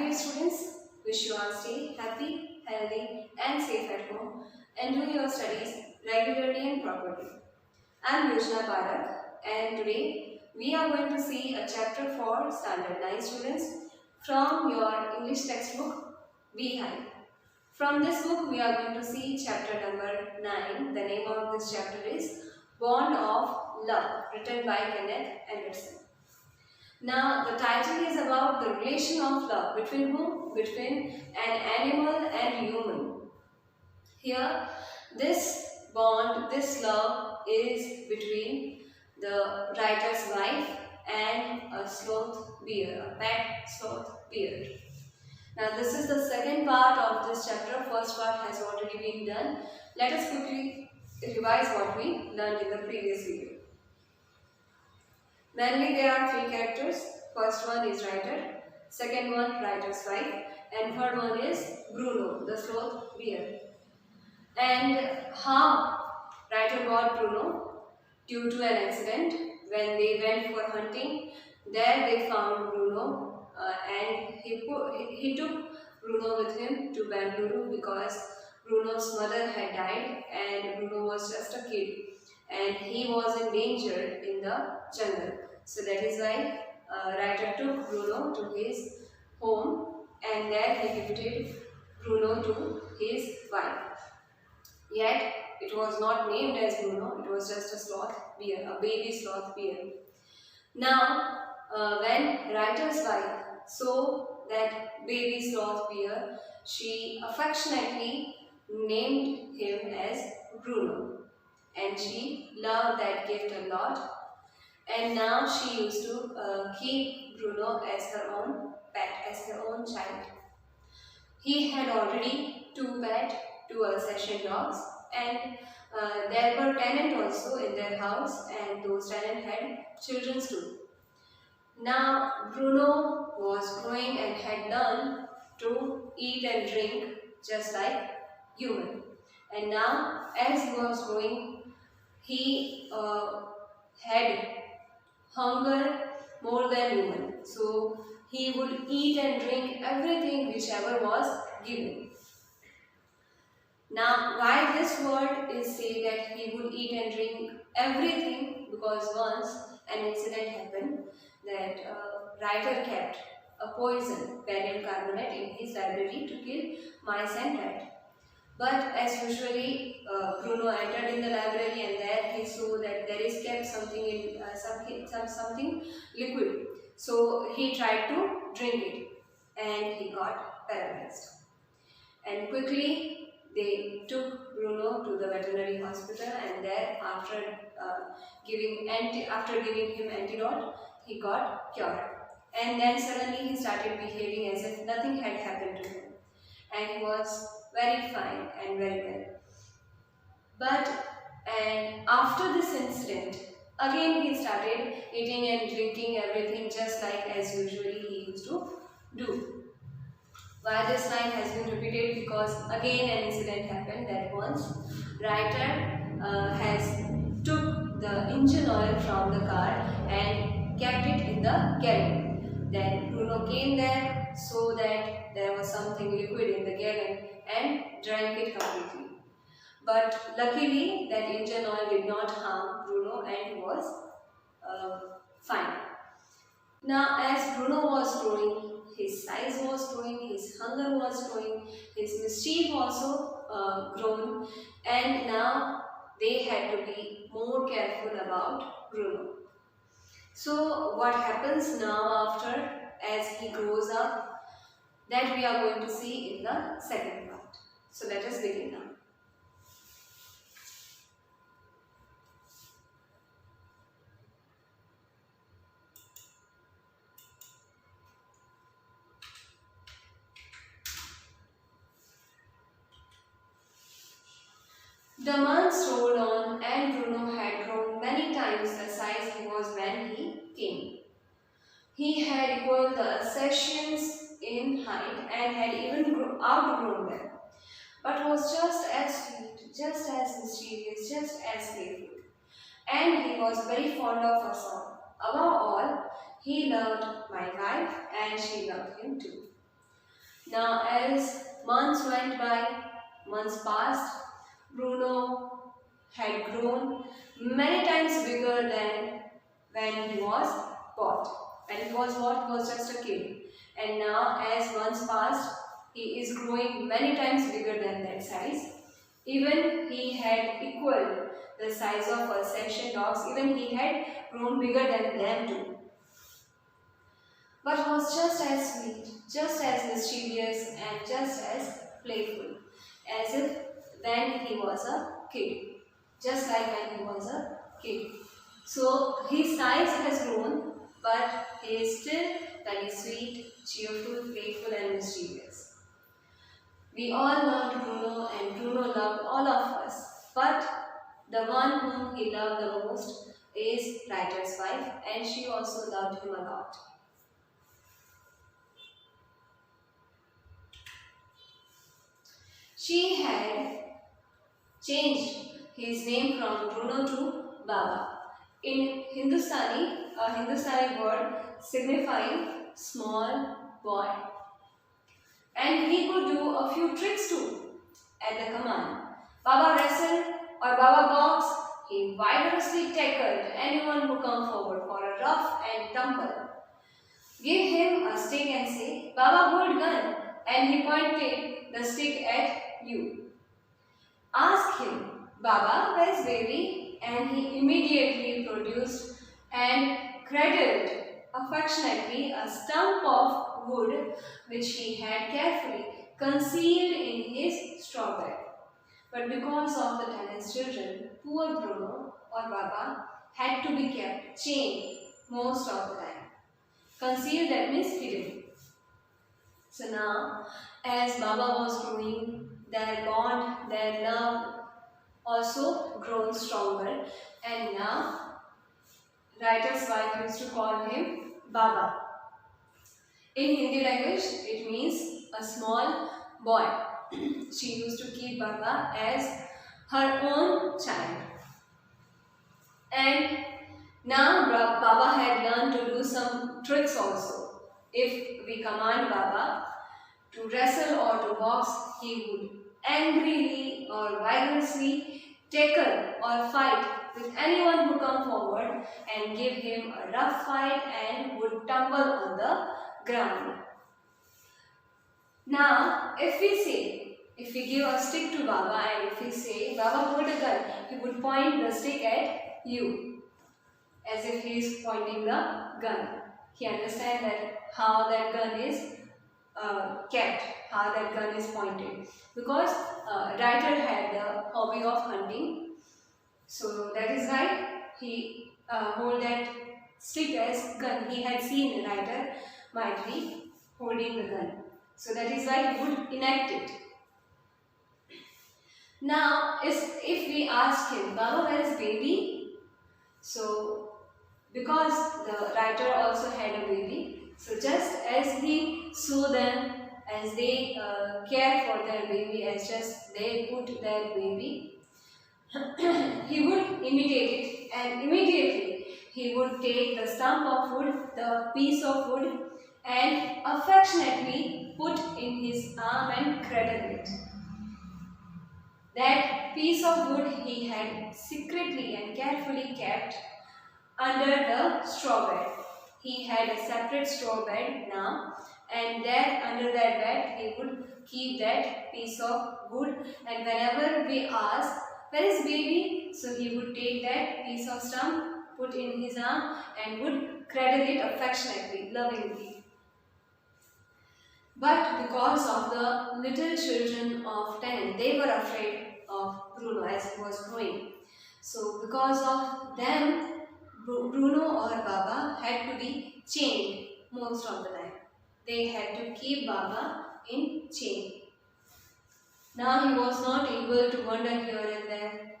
dear students, wish you all stay happy, healthy and safe at home and do your studies regularly and properly. I am Yojana Parak and today we are going to see a chapter for Standard 9 students from your English textbook Beehive. From this book we are going to see chapter number 9. The name of this chapter is Bond of Love, written by Kenneth Anderson. Now the title is about the relation of love between whom? Between an animal and human. Here this bond, this love is between the writer's wife and a sloth bear, a pet sloth bear. Now this is the second part of this chapter. First part has already been done. Let us quickly revise what we learned in the previous video. Mainly there are three characters. First one is writer, second one writer's wife, and third one is Bruno, the sloth bear. And how writer got Bruno? Due to an accident when they went for hunting. There they found Bruno and he took Bruno with him to Bengaluru because Bruno's mother had died and Bruno was just a kid and he was in danger in the jungle. So that is why writer took Bruno to his home and there he gifted Bruno to his wife. Yet it was not named as Bruno, it was just a sloth bear, a baby sloth bear. Now when writer's wife saw that baby sloth bear, she affectionately named him as Bruno and she loved that gift a lot. And now she used to keep Bruno as her own pet, as her own child. He had already two pets, two Alsatian dogs, and there were tenants also in their house, and those tenants had children too. Now Bruno was growing and had learned to eat and drink just like human. And now as he was growing, he had hunger more than human. So he would eat and drink everything whichever was given. Now why this word is saying that he would eat and drink everything? Because once an incident happened that writer kept a poison, barium carbonate, in his library to kill mice and rat. But as usually Bruno entered in the library and there he saw that there is kept something in something liquid. So he tried to drink it and he got paralyzed. And quickly they took Bruno to the veterinary hospital and there after giving him antidote, he got cured. And then suddenly he started behaving as if nothing had happened to him. And he was very fine and very well. But and after this incident, again he started eating and drinking everything just like as usually he used to do. Why this line has been repeated? Because again an incident happened that once writer has took the engine oil from the car and kept it in the gallon. Then Bruno came there, saw that there was something liquid in the gallon and drank it completely. But luckily that engine oil did not harm Bruno and he was fine. Now as Bruno was growing, his size was growing, his hunger was growing, his mischief also grown, and now they had to be more careful about Bruno. So what happens now after as he grows up, that we are going to see in the second part. So let us begin now. The months rolled on and Bruno had grown many times the size he was when he came. He had equaled the Alsatians in height and had even outgrown them, but was just as sweet, just as mysterious, just as playful. And he was very fond of us all. Above all, he loved my wife and she loved him too. Now, as months went by, months passed, Bruno had grown many times bigger than when he was bought. When he was bought, he was just a kid. And now, as months passed, he is growing many times bigger than that size. Even he had equaled the size of Persian dogs, even he had grown bigger than them too. But was just as sweet, just as mischievous, and just as playful, as if when he was a kid, just like when he was a kid. So his size has grown, but he is still very sweet, cheerful, playful, and mischievous. We all loved Bruno, and Bruno loved all of us, but the one whom he loved the most is Reiter's wife, and she also loved him a lot. She had changed his name from Bruno to Baba. In Hindustani word signifying small boy. And he could do a few tricks too at the command. Baba wrestled or Baba boxed. He vigorously tackled anyone who come forward for a rough and tumble. Give him a stick and say, Baba hold gun, and he pointed the stick at you. Ask him, Baba, where's baby? And he immediately produced and cradled affectionately a stump of wood which he had carefully concealed in his straw bed. But because of the tenant's children, poor Bruno or Baba had to be kept chained most of the time. Concealed, that means hidden. So now, as Baba was growing, their bond, their love also grown stronger, and now Reiter's wife used to call him Baba. In Hindi language, it means a small boy. She used to keep Baba as her own child. And now Baba had learned to do some tricks also. If we command Baba to wrestle or to box, he would angrily or vigorously tackle or fight with anyone who come forward and give him a rough fight and would tumble on the ground. Now, if we give a stick to Baba and if we say, Baba hold a gun, he would point the stick at you as if he is pointing the gun. He understands that how that gun is kept, how that gun is pointed, because Reiter had the hobby of hunting, so that is why he hold that stick as gun. He had seen Reiter might be holding the gun, so that is why he would enact it. Now, if we ask him, Baba, where is baby? So, because the Reiter also had a baby, so just as he saw them, as they care for their baby, as just they put their baby, he would imitate it, and immediately he would take the stump of wood, the piece of wood, and affectionately put in his arm and cradle it. That piece of wood he had secretly and carefully kept under the straw bed. He had a separate straw bed now, and there under that bed he would keep that piece of wood, and whenever we ask, where is baby? So he would take that piece of stump, put in his arm, and would cradle it affectionately, lovingly. But because of the little children of tenant, they were afraid of Bruno as he was growing. So because of them, Bruno or Baba had to be chained most of the time. They had to keep Baba in chain. Now he was not able to wander here and there.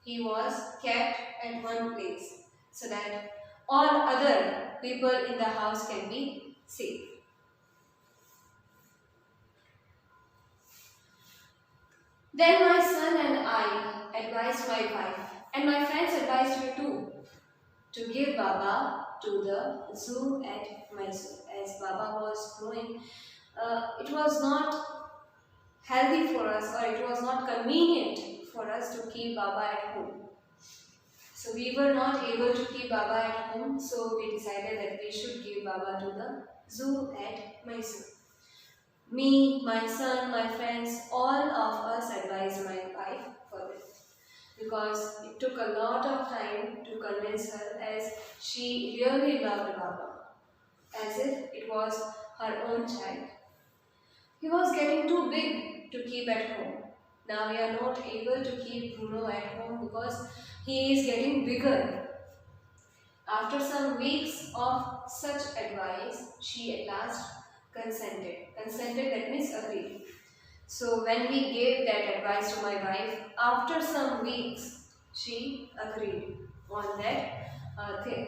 He was kept at one place so that all other people in the house can be safe. Then my son and I advised my wife, and my friends advised her too, to give Baba to the zoo at Mysore. As Baba was growing it was not healthy for us, or it was not convenient for us to keep Baba at home. So we were not able to keep Baba at home, so we decided that we should give Baba to the zoo at Mysore. Me, my son, my friends, all of us advised my wife for this, because it took a lot of time to convince her, as she really loved Baba, as if it was her own child. He was getting too big to keep at home. Now we are not able to keep Bruno at home because he is getting bigger. After some weeks of such advice, she at last consented. Consented, that means agreed. So when we gave that advice to my wife, after some weeks, she agreed on that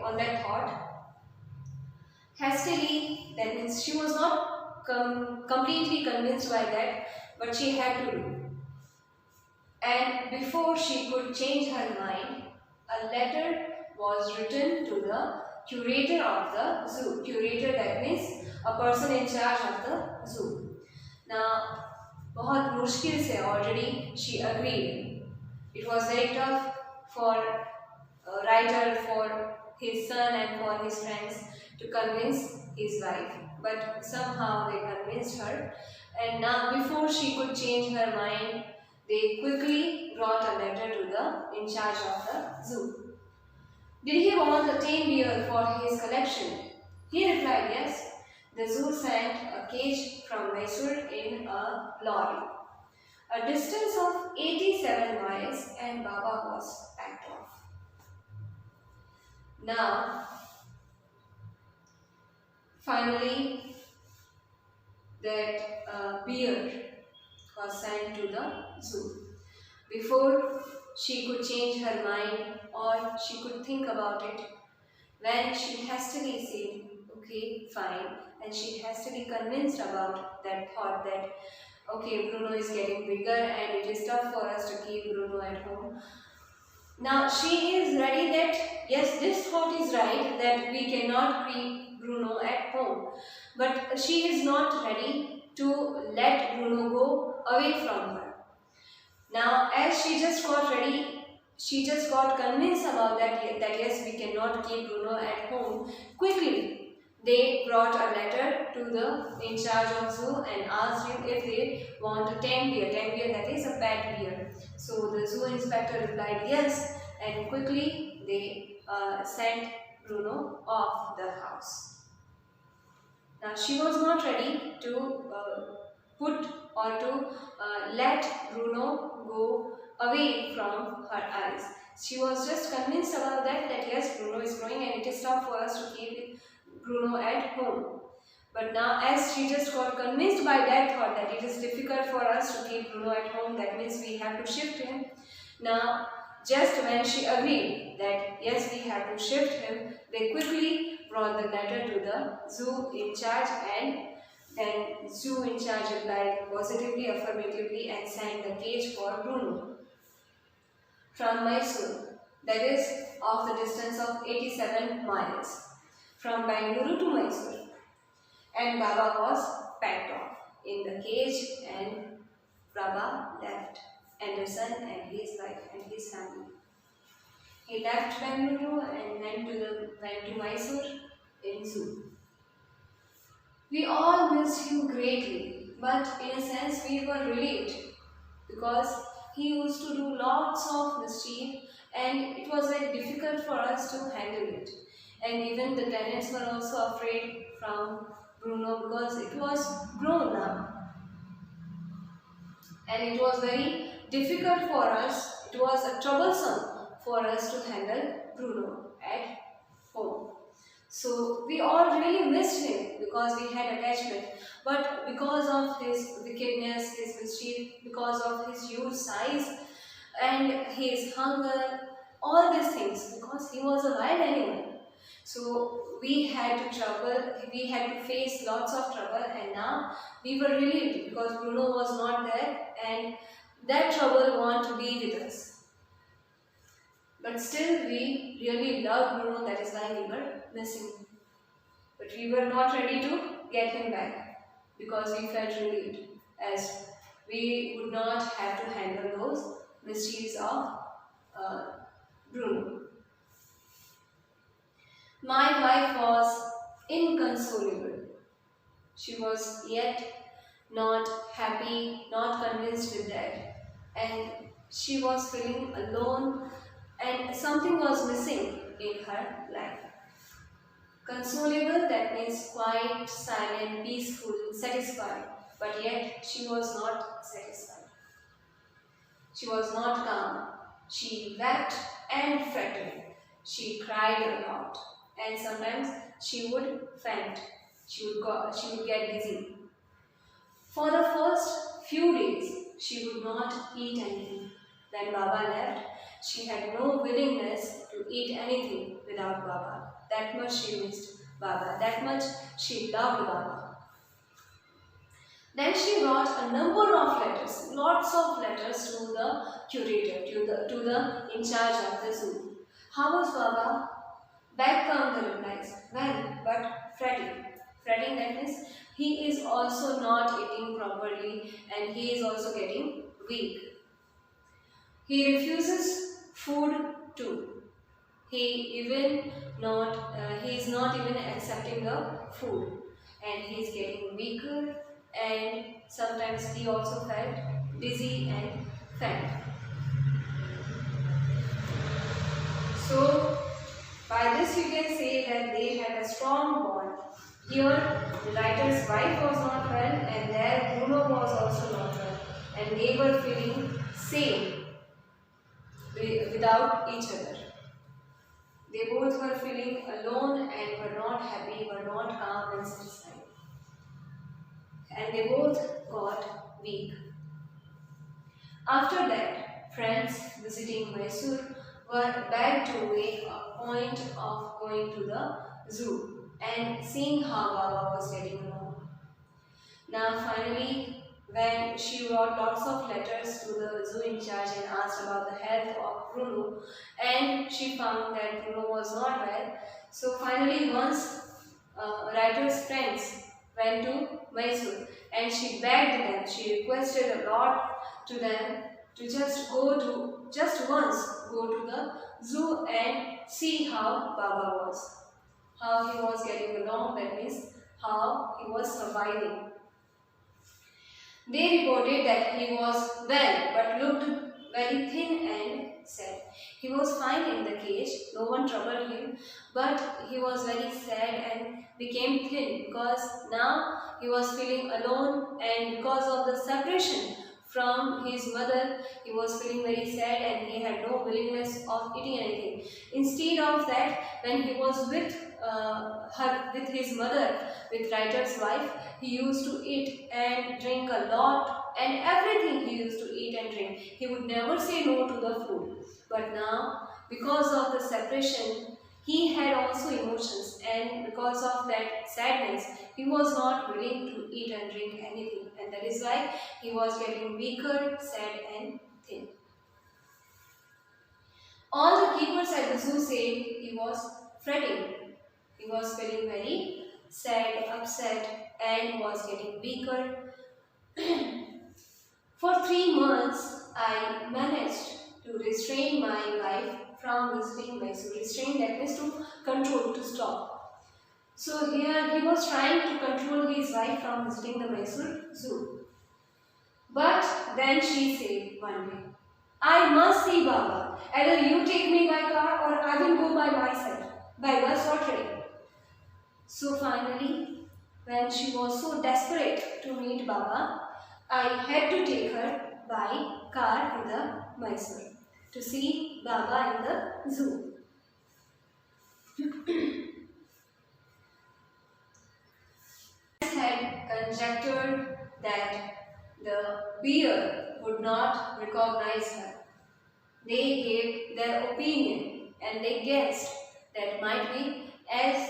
on that thought. Hastily, that means she was not completely convinced by that, but she had to do. And before she could change her mind, a letter was written to the curator of the zoo. Curator, that means a person in charge of the zoo. Now, बहुत मुश्किल से already she agreed. It was very tough for a writer, for his son and for his friends to convince his wife. But somehow they convinced her, and now before she could change her mind, they quickly brought a letter to the in charge of the zoo. Did he want a tame bear for his collection? He replied yes. The zoo sent a cage from Mysore in a lorry. A distance of 87 miles, and Baba was packed off. Now, finally, that bear was sent to the zoo. Before she could change her mind or she could think about it, when she hastily said, okay, fine, and she hastily convinced about that thought that, okay, Bruno is getting bigger and it is tough for us to keep Bruno at home. Now she is ready that, yes, this thought is right, that we cannot keep Bruno at home. But she is not ready to let Bruno go away from her. Now, as she just got ready, she just got convinced about that yes, we cannot keep Bruno at home. Quickly, they brought a letter to the in charge of zoo and asked him if they want a tame bear. Tame bear, that is a pet bear. So the zoo inspector replied yes, and quickly they sent Bruno off the house. Now she was not ready to put or to let Bruno go away from her eyes. She was just convinced about that yes, Bruno is growing and it is tough for us to keep Bruno at home. But now, as she just got convinced by that thought that it is difficult for us to keep Bruno at home, that means we have to shift him. Now, just when she agreed that yes, we have to shift him, they quickly brought the letter to the zoo in charge, and then zoo in charge replied positively, affirmatively, and sent the cage for Bruno from Mysore, that is of the distance of 87 miles from Bangalore to Mysore. And Baba was packed off in the cage, and Baba left Anderson and his wife and his family. He left Bangalore and went to Mysore in zoo. We all missed him greatly, but in a sense we were relieved, because he used to do lots of mischief and it was very difficult for us to handle it. And even the tenants were also afraid from Bruno because it was grown now. And it was very difficult for us, it was troublesome for us to handle Bruno at home. So we all really missed him because we had attachment. But because of his wickedness, his mischief, because of his huge size and his hunger, all these things, because he was a wild animal. So we had to face lots of trouble, and now we were relieved because Bruno was not there and that trouble want to be with us. But still we really loved Bruno, that is why we were missing him. But we were not ready to get him back because we felt relieved, as we would not have to handle those mischiefs of uh, Bruno. My wife was inconsolable. She was yet not happy, not convinced with that, and she was feeling alone, and something was missing in her life. Consolable, that means quiet, silent, peaceful, satisfied, but yet she was not satisfied. She was not calm. She wept and fretted. She cried a lot, and sometimes she would faint. She would get dizzy. For the first few days, she would not eat anything. When Baba left, she had no willingness to eat anything without Baba. That much she missed Baba. That much she loved Baba. Then she wrote a number of letters, lots of letters to the curator, to the in charge of the zoo. How was Baba? Back come the replies. Well, but fretting. Fretting, that means he is also not eating properly and he is also getting weak. He refuses food too. He is not even accepting the food, and he is getting weaker, and sometimes he also felt dizzy and faint. So by this you can say that they had a strong bond. Here the writer's wife was not well, and there Bruno was also not well, and they were feeling same without each other. They both were feeling alone and were not happy, were not calm and satisfied. And they both got weak. After that, friends visiting Mysore were begged to make a point of going to the zoo and seeing how Baba was getting along. Now finally, when she wrote lots of letters to the zoo in charge and asked about the health of Bruno, and she found that Bruno was not well, so finally once writer's friends went to Mysore and she begged them, she requested a lot to them to just once go to the zoo and see how Baba was, how he was getting along, that means how he was surviving. They reported that he was well but looked very thin and sad. He was fine in the cage, no one troubled him, but he was very sad and became thin because now he was feeling alone, and because of the separation from his mother, he was feeling very sad and he had no willingness of eating anything. Instead of that, when he was with his mother, with writer's wife, he used to eat and drink a lot, and everything he used to eat and drink. He would never say no to the food. But now, because of the separation, he had also emotions, and because of that sadness, he was not willing to eat and drink anything, and that is why he was getting weaker, sad and thin. All the keepers at the zoo say he was fretting. He was feeling very sad, upset, and was getting weaker. For 3 months, I managed to restrain my wife from visiting Mysore. Restrain, that means to control, to stop. So here he was trying to control his wife from visiting the Mysore zoo. But then she said one day, I must see Baba. Either you take me by car or I will go by myself, by bus or train. So finally, when she was so desperate to meet Baba, I had to take her by car to the Mysore to see Baba in the zoo. Had conjectured that the bear would not recognize her. They gave their opinion and they guessed that might be as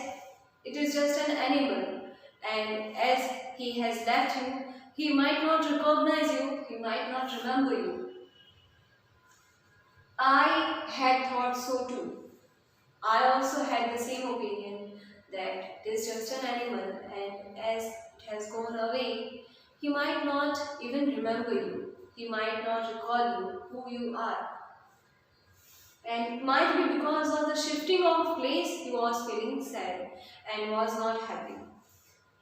it is just an animal, and as he has left you, he might not recognize you, he might not remember you. I had thought so too. I also had the same opinion that it is just an animal and as it has gone away, he might not even remember you. He might not recall you, who you are. And it might be because of the shifting of place he was feeling sad and was not happy.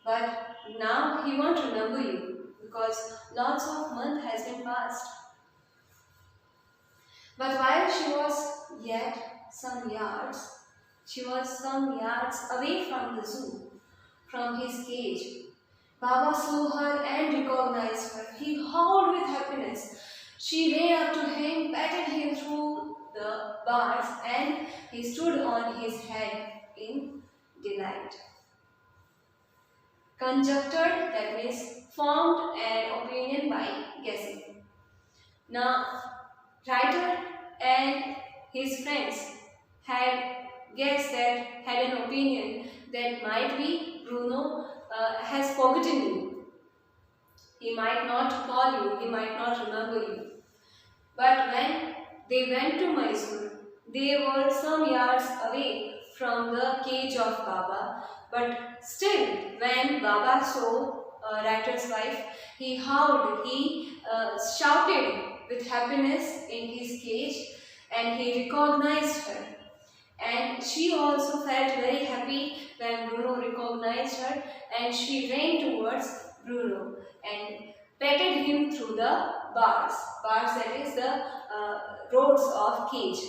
But now he won't remember you because lots of month has been passed. But while she was she was some yards away from the zoo, from his cage. Baba saw her and recognized her. He howled with happiness. She ran up to him, patted him through the bars, and he stood on his head in delight. Conjectured, that means formed an opinion by guessing. Now, writer and his friends had had an opinion that might be Bruno has forgotten you. He might not call you, he might not remember you. But when they went to Mysore, they were some yards away from the cage of Baba. But still, when Baba saw writer's wife, he howled, he shouted with happiness in his cage, and he recognized her. And she also felt very happy when Bruno recognized her, and she ran towards Bruno and patted him through the bars. Bars, that is the rods of cage.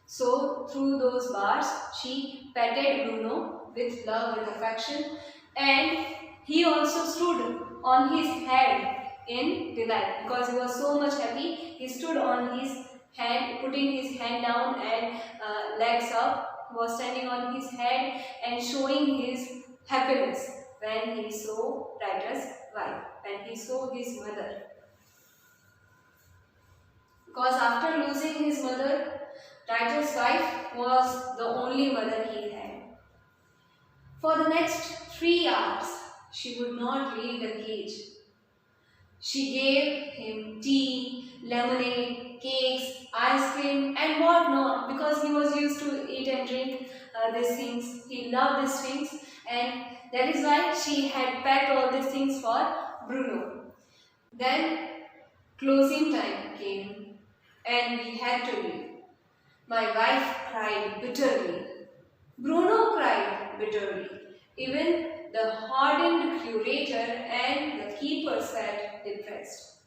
So through those bars she patted Bruno with love, with affection, and he also stood on his head in delight because he was so much happy. He stood on his hand, putting his hand down and legs up. He was standing on his head and showing his happiness when he saw writer's wife, when he saw his mother. Because after losing his mother, writer's wife was the only mother he had. For the next 3 hours, she would not leave the cage. She gave him tea, lemonade, cakes, ice cream and what not, because he was used to eat and drink these things. He loved these things, and that is why she had packed all these things for Bruno. Then closing time came and we had to leave. My wife cried bitterly. Bruno cried bitterly. Even the hardened curator and the keepers felt depressed.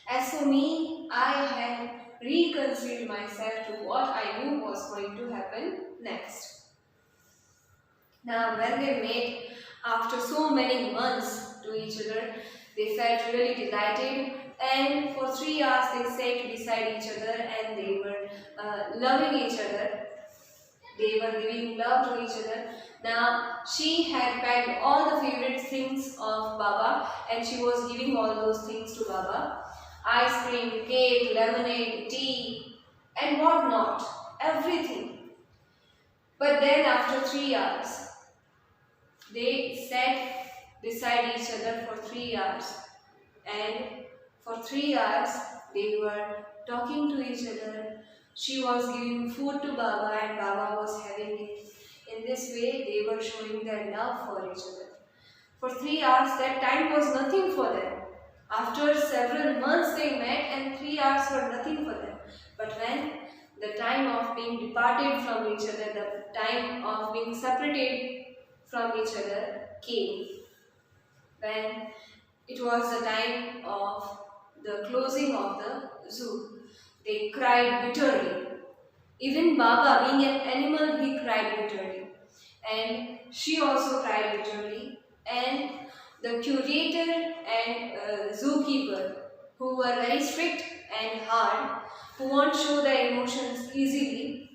As for me, I had reconciled myself to what I knew was going to happen next. Now, when they met after so many months to each other, they felt really delighted, and for 3 hours they sat beside each other and they were loving each other. They were giving love to each other. Now, she had packed all the favorite things of Baba and she was giving all those things to Baba. Ice cream, cake, lemonade, tea and what not. Everything. But then after 3 hours, they sat beside each other for 3 hours. And for 3 hours, they were talking to each other. She was giving food to Baba and Baba was having it. In this way, they were showing their love for each other. For 3 hours, that time was nothing for them. After several months they met and 3 hours were nothing for them. But when the time of being departed from each other, the time of being separated from each other came, when it was the time of the closing of the zoo, they cried bitterly. Even Baba, being an animal, he cried bitterly. And she also cried bitterly. And the curator and zookeeper, who were very strict and hard, who won't show their emotions easily,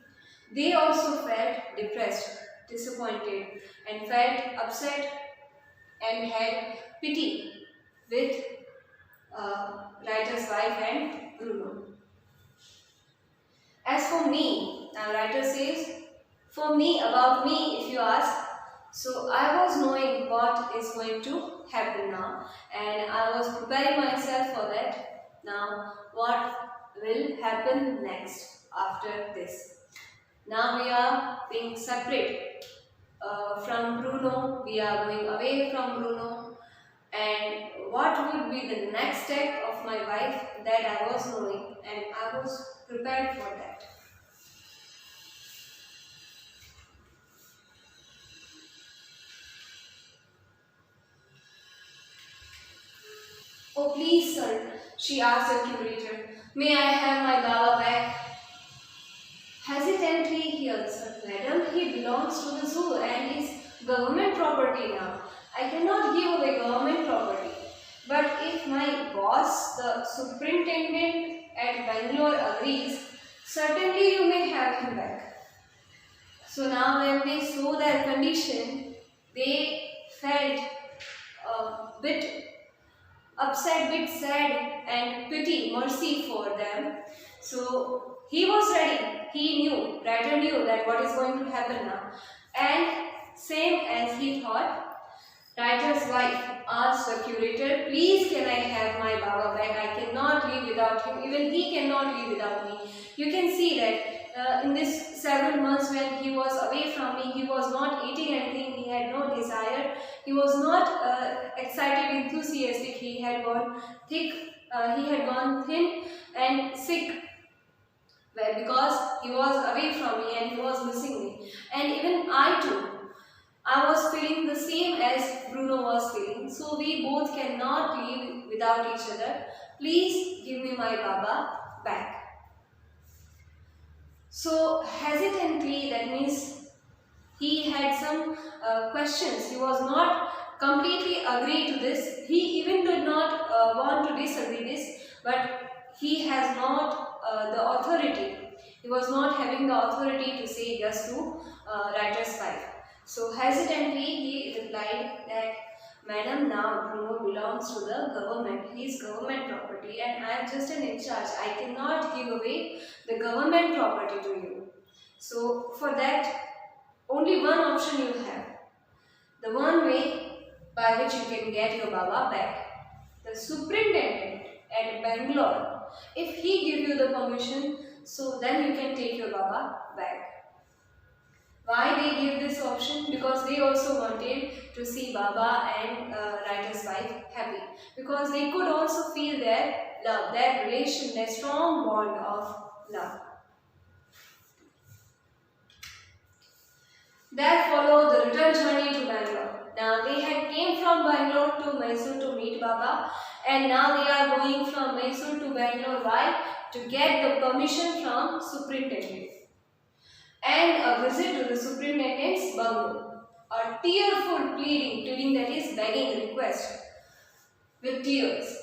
they also felt depressed, disappointed, and felt upset and had pity with writer's wife and Bruno. As for me, now writer says, for me, about me, if you ask, so I was knowing what is going to happen now and I was preparing myself for that. Now, what will happen next after this? Now we are being separate from Bruno, we are going away from Bruno, and what would be the next step of my wife, that I was knowing, and I was prepared for that. Oh please sir, she asked the curator, may I have my Baba back? Hesitantly he answered, Madam, he belongs to the zoo and is government property now. I cannot give away government property. But if my boss, the superintendent at Bangalore, agrees, certainly you may have him back. So now when they saw their condition, they felt a bit upset, bit sad, and pity, mercy for them. So he was ready. He knew, writer knew that what is going to happen now. And same as he thought, writer's wife asked the curator, please can I have my Baba back? I cannot live without him. Even he cannot live without me. You can see that in this several months when he was away from me, he was not eating anything, he had no desire, he was not excited, enthusiastic, he had gone thick, he had gone thin and sick. Well, because he was away from me and he was missing me. And even I too, I was feeling the same as Bruno was feeling. So we both cannot live without each other. Please give me my Baba back. So hesitantly, that means he had some questions. He was not completely agree to this. He even did not want to disagree this, but he has not the authority. He was not having the authority to say yes to writer's wife. So hesitantly he replied that, Madam, now Bruno belongs to the government. He is government property and I am just an in charge. I cannot give away the government property to you. So for that, only one option you have. The one way by which you can get your Baba back. The superintendent at Bangalore, if he give you the permission, so then you can take your Baba back. Why they gave this option? Because they also wanted to see Baba and writer's wife happy. Because they could also feel their love, their relation, their strong bond of love. There followed the return journey to Bangalore. Now they had came from Bangalore to Mysore to meet Baba, and now they are going from Mysore to Bangalore. Why? To get the permission from superintendent. And a visit to the superintendent's bungalow. A tearful pleading that is begging request with tears.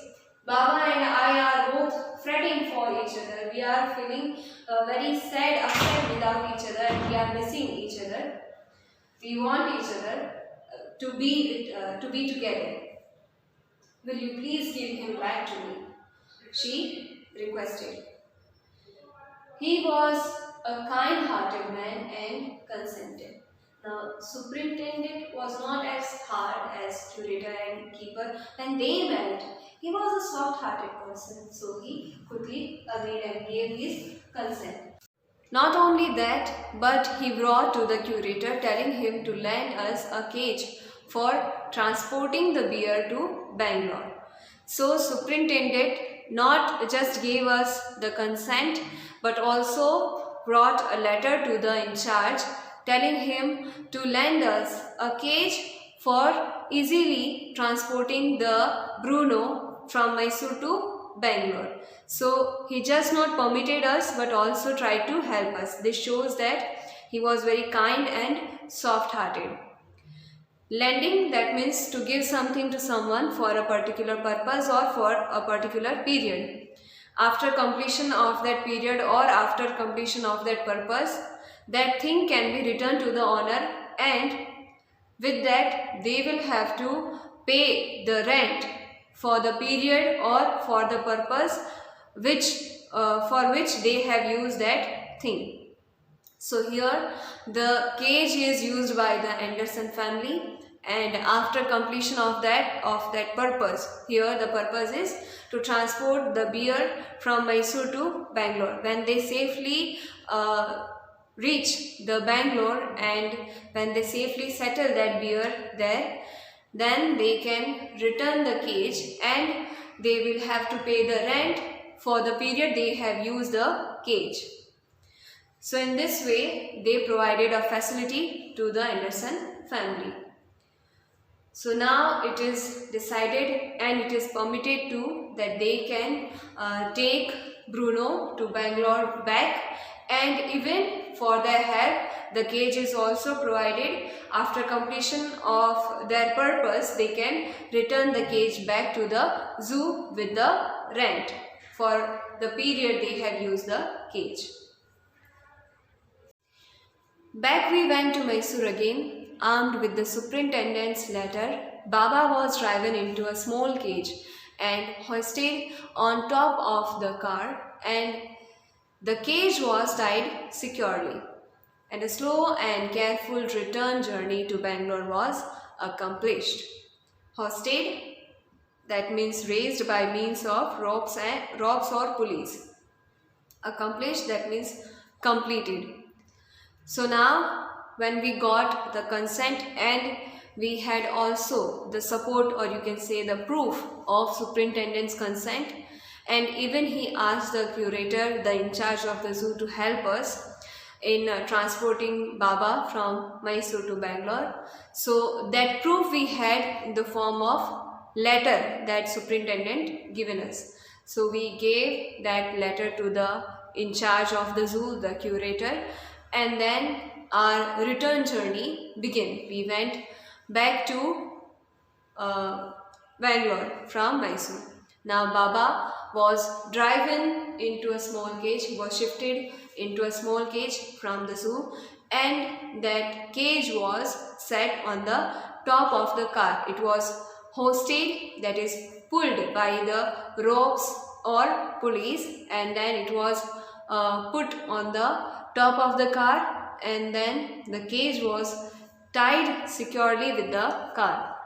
Baba and I are both fretting for each other. We are feeling very sad, upset without each other, and we are missing each other. We want each other to be together. Will you please give him back to me? She requested. He was a kind-hearted man and consented. Now, superintendent was not as hard as curator and keeper. When they met, he was a soft-hearted person, so he quickly agreed and gave his consent. Not only that, but he brought to the curator telling him to lend us a cage for transporting the bear to Bangalore. So, superintendent not just gave us the consent, but also brought a letter to the in charge telling him to lend us a cage for easily transporting the Bruno from Mysore to Bangalore. So he just not permitted us but also tried to help us. This shows that he was very kind and soft-hearted. Lending, that means to give something to someone for a particular purpose or for a particular period. After completion of that period or after completion of that purpose, that thing can be returned to the owner, and with that they will have to pay the rent for the period or for the purpose for which they have used that thing. So here the cage is used by the Anderson family, and after completion of that purpose, here the purpose is to transport the bear from Mysore to Bangalore. When they safely reach the Bangalore, and when they safely settle that bear there, then they can return the cage and they will have to pay the rent for the period they have used the cage. So in this way, they provided a facility to the Anderson family. So now it is decided and it is permitted to that they can take Bruno to Bangalore back, and even for their help, the cage is also provided. After completion of their purpose, they can return the cage back to the zoo with the rent for the period they have used the cage. Back we went to Mysore again. Armed with the superintendent's letter, Baba was driven into a small cage and hoisted on top of the car, and the cage was tied securely, and a slow and careful return journey to Bangalore was accomplished. Hoisted, that means raised by means of ropes or pulleys. Accomplished, that means completed. So now when we got the consent and we had also the support, or you can say the proof of superintendent's consent, and even he asked the curator, the in charge of the zoo, to help us in transporting Baba from Mysore to Bangalore. So that proof we had in the form of letter that superintendent given us. So we gave that letter to the in charge of the zoo, the curator, and then our return journey began. We went back to Bangalore from Mysore. Now Baba was driven into a small cage. He was shifted into a small cage from the zoo, and that cage was set on the top of the car. It was hoisted, that is pulled by the ropes or pulleys, and then it was put on the top of the car, and then the cage was tied securely with the car.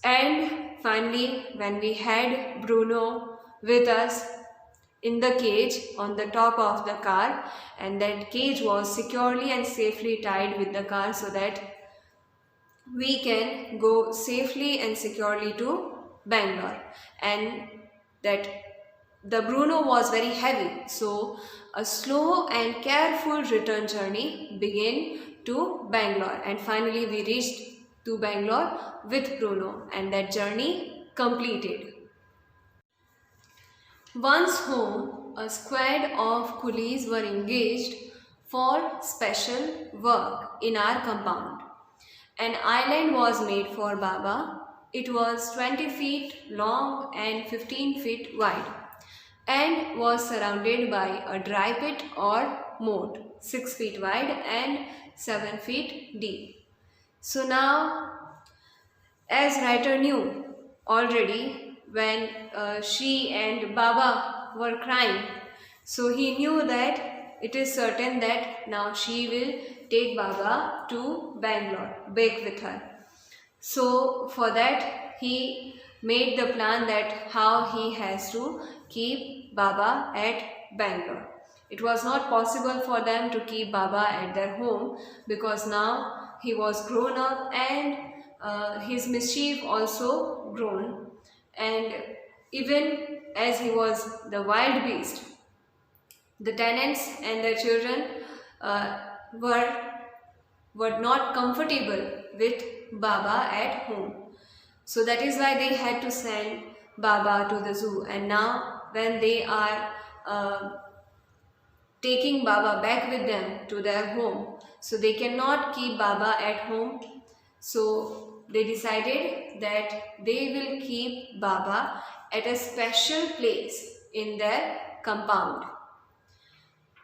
And finally, when we had Bruno with us in the cage on the top of the car, and that cage was securely and safely tied with the car so that we can go safely and securely to Bangalore, and that the Bruno was very heavy, so a slow and careful return journey began to Bangalore, and finally we reached to Bangalore with Bruno, and that journey completed. Once home, a squad of coolies were engaged for special work in our compound. An island was made for Baba. It was 20 feet long and 15 feet wide, and was surrounded by a dry pit or moat, 6 feet wide and 7 feet deep. So now, as writer knew already when she and Baba were crying, so he knew that it is certain that now she will take Baba to Bangalore, back with her. So for that he made the plan that how he has to keep Baba at Bangalore. It was not possible for them to keep Baba at their home because now he was grown up and his mischief also grown, and even as he was the wild beast, the tenants and their children were not comfortable with Baba at home. So that is why they had to send Baba to the zoo, and now when they are taking Baba back with them to their home, so they cannot keep Baba at home, so they decided that they will keep Baba at a special place in their compound.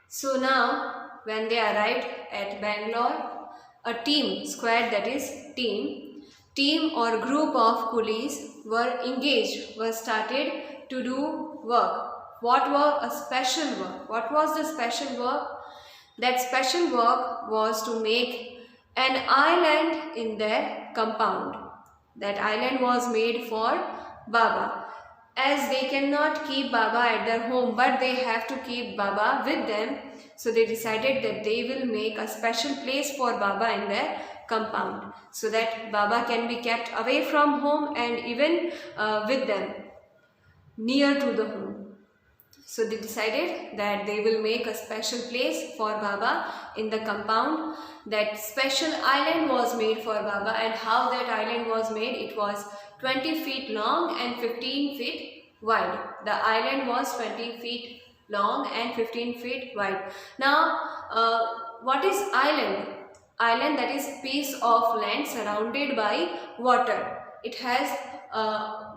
So now when they arrived at Bangalore, a team, squad, that is team or group of coolies were engaged, were started to do work. What were a special work? What was the special work? That special work was to make an island in their compound. That island was made for Baba. as they cannot keep Baba at their home, but they have to keep Baba with them. So they decided that they will make a special place for Baba in their compound, so that Baba can be kept away from home and even with them, near to the home. So they decided that they will make a special place for Baba in the compound. That special island was made for Baba, and how that island was made, it was 20 feet long and 15 feet wide. The island was 20 feet long and 15 feet wide. Now, what is island? Island, that is piece of land surrounded by water. It has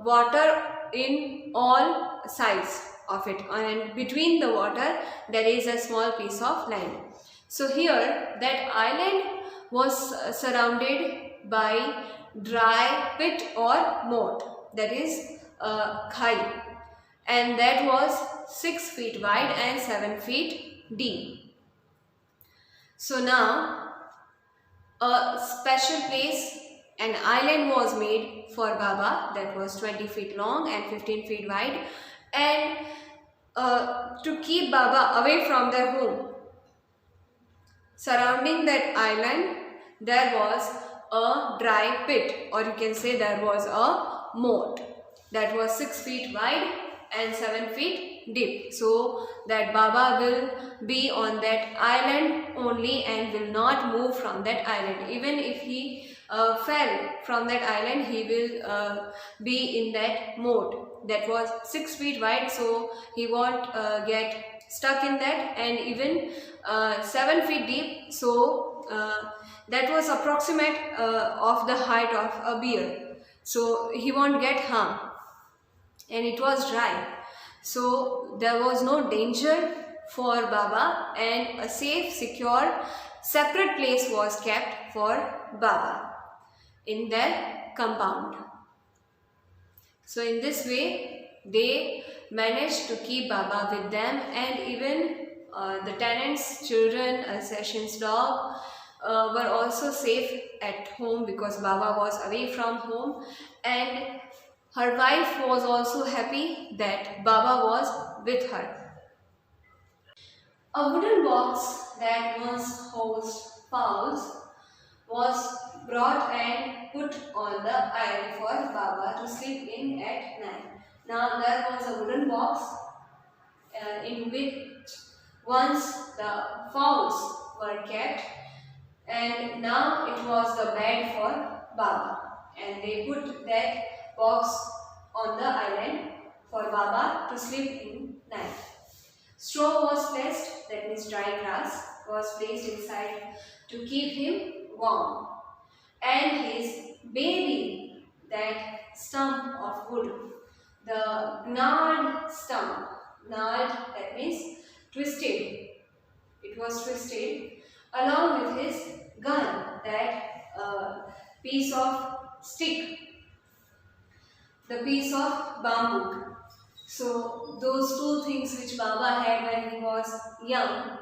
water in all sides of it, and between the water there is a small piece of land. So here that island was surrounded by dry pit or moat, that is khai, and that was 6 feet wide and 7 feet deep. So now a special place, an island was made for Baba that was 20 feet long and 15 feet wide, and to keep Baba away from their home. Surrounding that island there was a dry pit, or you can say there was a moat that was 6 feet wide and 7 feet deep, so that Baba will be on that island only and will not move from that island. Even if he fell from that island, he will be in that moat that was 6 feet wide, so he won't get stuck in that, and even 7 feet deep, so that was approximate of the height of a bear, so he won't get harm, and it was dry, so there was no danger for Baba, and a safe, secure, separate place was kept for Baba in their compound. So in this way they managed to keep Baba with them, and even the tenants' children, Sessions' dog were also safe at home because Baba was away from home, and her wife was also happy that Baba was with her. A wooden box that once housed fowls was brought and put on the iron for Baba to sleep in at night. Now there was a wooden box in which once the fowls were kept, and now it was the bed for Baba, and they put that box on the island for Baba to sleep in night. Straw was placed, that means dry grass, was placed inside to keep him warm, and his baby, that stump of wood, the gnarled stump, gnarled, that means twisted, it was twisted, along with his gun, that piece of stick, the piece of bamboo. So those two things which Baba had when he was young,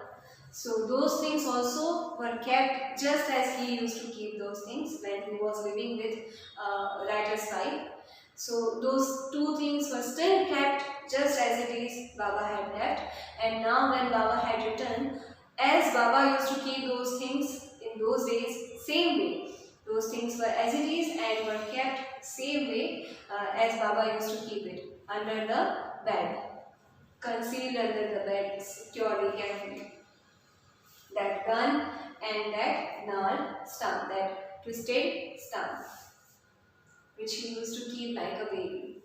so those things also were kept just as he used to keep those things when he was living with writer's wife. So those two things were still kept just as it is Baba had left, and now when Baba had returned, as Baba used to keep those things in those days, same way, those things were as it is and were kept same way as Baba used to keep it, under the bed, concealed under the bed, securely, carefully. That gun and that gnarled stump, that twisted stump, which he used to keep like a baby.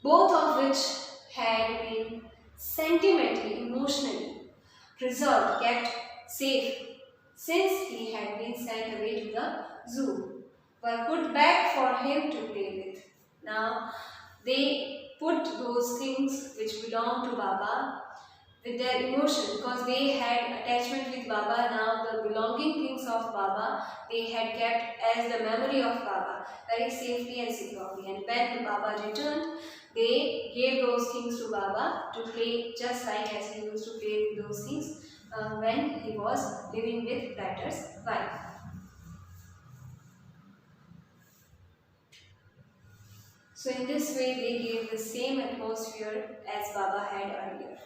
Both of which had been sentimentally, emotionally preserved, kept safe since he had been sent away to the zoo, were put back for him to play with. Now they put those things which belong to Baba with their emotion, because they had attachment with Baba. Now the belonging things of Baba they had kept as the memory of Baba very safely and securely, and when the Baba returned, they gave those things to Baba to play just like as he used to play with those things when he was living with writer's wife. So in this way they gave the same atmosphere as Baba had earlier.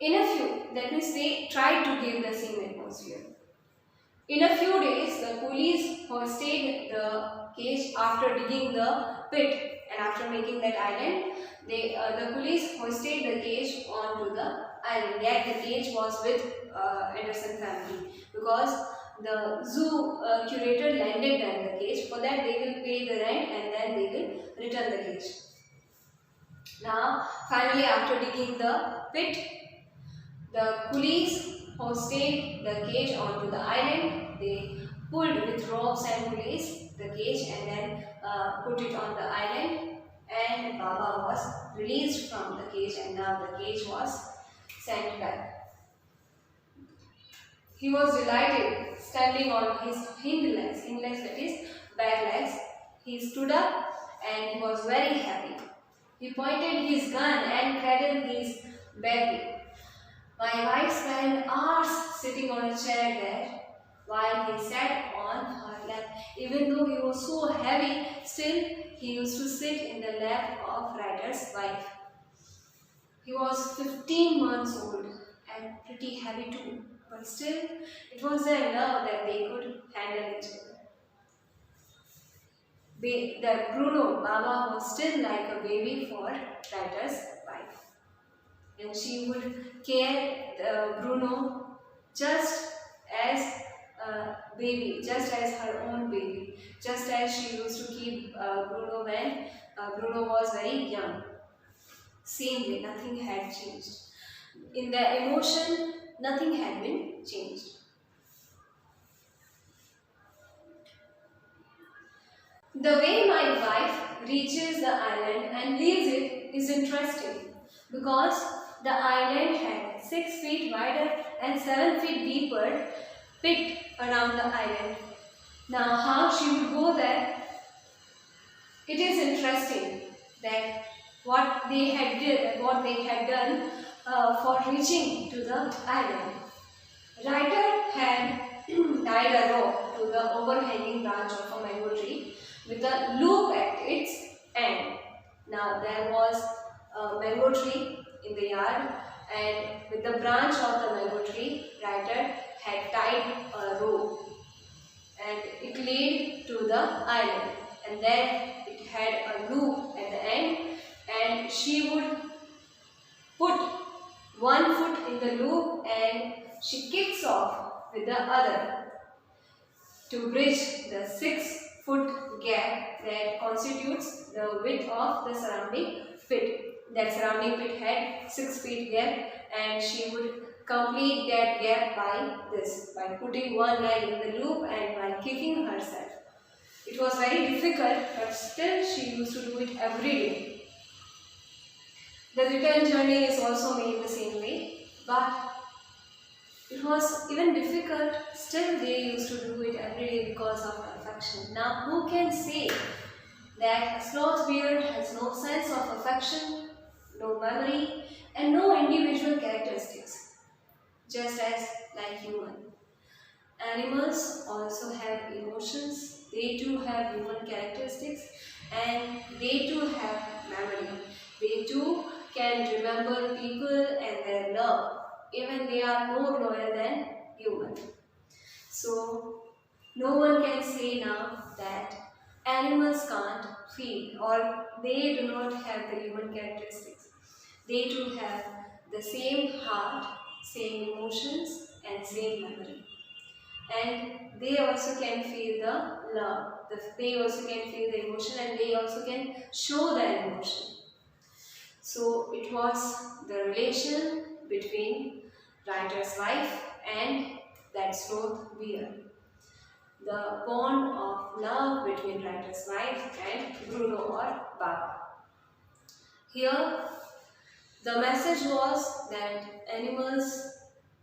In a few, that means they tried to give the same atmosphere. In a few days, the coolies hoisted the cage after digging the pit and after making that island. The coolies hoisted the cage onto the island. Yet the cage was with Anderson family because the zoo curator lended them the cage. For that, they will pay the rent and then they will return the cage. Now, finally, after digging the pit, the coolies hoisted the cage onto the island. They pulled with ropes and pulleys the cage and then put it on the island. And Baba was released from the cage, and now the cage was sent back. He was delighted, standing on his hind legs that is back legs. He stood up and he was very happy. He pointed his gun and cradled his baby. My wife spent hours sitting on a chair there while he sat on her lap. Even though he was so heavy, still he used to sit in the lap of writer's wife. He was 15 months old and pretty heavy too, but still it was their love that they could handle each other. The Bruno, Baba was still like a baby for writer's wife. And she would care Bruno just as a baby, just as her own baby, just as she used to keep Bruno when Bruno was very young. Same way, nothing had changed. In the emotion, nothing had been changed. The way my wife reaches the island and leaves it is interesting because the island had 6 feet wider and 7 feet deeper pit around the island. Now how she would go there? It is interesting that what they had done for reaching to the island. Writer had tied a rope to the overhanging branch of a mango tree with a loop at its end. Now there was a mango tree in the yard, and with the branch of the mango tree, Writer had tied a rope and it led to the island, and then it had a loop at the end, and she would put one foot in the loop and she kicks off with the other to bridge the 6-foot gap that constitutes the width of the surrounding pit. That surrounding pit had 6 feet gap, and she would complete that gap by putting one leg in the loop and by kicking herself. It was very difficult, but still she used to do it every day. The return journey is also made the same way, but it was even difficult, still they used to do it every day because of affection. Now who can say that a sloth bear has no sense of affection, no memory, and no individual characteristics, just as like human. Animals also have emotions, they too have human characteristics, and they too have memory. They too can remember people and their love, even they are more loyal than human. So no one can say now that animals can't feel or they do not have the human characteristics. They too have the same heart, same emotions and same memory. And they also can feel the love. They also can feel the emotion and they also can show their emotion. So it was the relation between writer's wife and that sloth bear. The bond of love between writer's wife and Bruno or Baba. Here, the message was that animals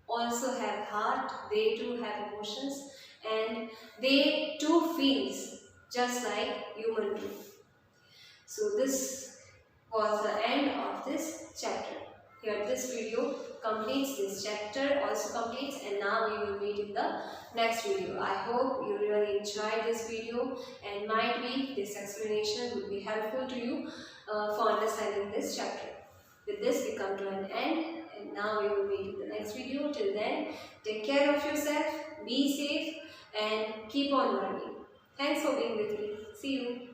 also have heart, they too have emotions, and they too feels just like human do. So this was the end of this chapter. Here this video completes this chapter, also completes, and now we will meet in the next video. I hope you really enjoyed this video, and might be this explanation will be helpful to you for understanding this chapter. With this we come to an end, and now we will meet in the next video. Till then, take care of yourself, be safe, and keep on learning. Thanks for being with me. See you.